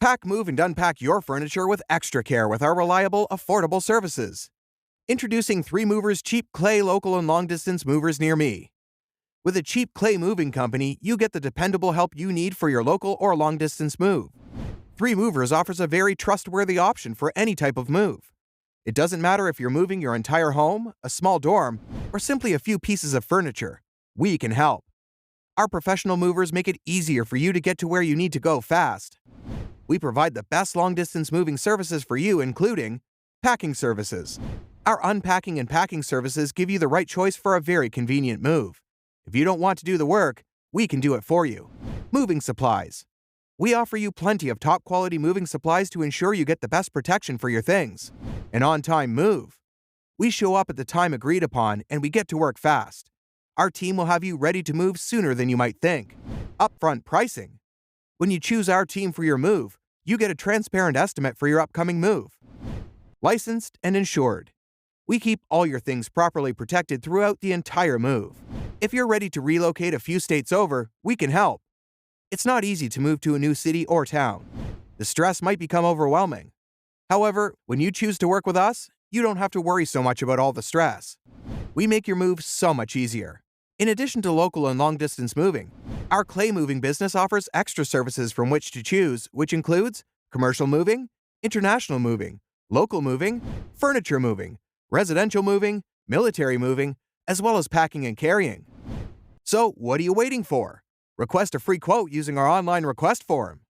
Pack, move, and unpack your furniture with extra care with our reliable, affordable services. Introducing 3 Movers Cheap Clay Local and Long Distance Movers near me. With a cheap clay moving company, you get the dependable help you need for your local or long-distance move. 3 Movers offers a very trustworthy option for any type of move. It doesn't matter if you're moving your entire home, a small dorm, or simply a few pieces of furniture. We can help. Our professional movers make it easier for you to get to where you need to go fast. We provide the best long-distance moving services for you, including packing services. Our unpacking and packing services give you the right choice for a very convenient move. If you don't want to do the work, we can do it for you. Moving supplies. We offer you plenty of top-quality moving supplies to ensure you get the best protection for your things. An on-time move. We show up at the time agreed upon, and we get to work fast. Our team will have you ready to move sooner than you might think. Upfront pricing. When you choose our team for your move, you get a transparent estimate for your upcoming move. Licensed and insured. We keep all your things properly protected throughout the entire move. If you're ready to relocate a few states over, we can help. It's not easy to move to a new city or town. The stress might become overwhelming. However, when you choose to work with us, you don't have to worry so much about all the stress. We make your move so much easier. In addition to local and long-distance moving, our clay moving business offers extra services from which to choose, which includes commercial moving, international moving, local moving, furniture moving, residential moving, military moving, as well as packing and carrying. So, what are you waiting for? Request a free quote using our online request form.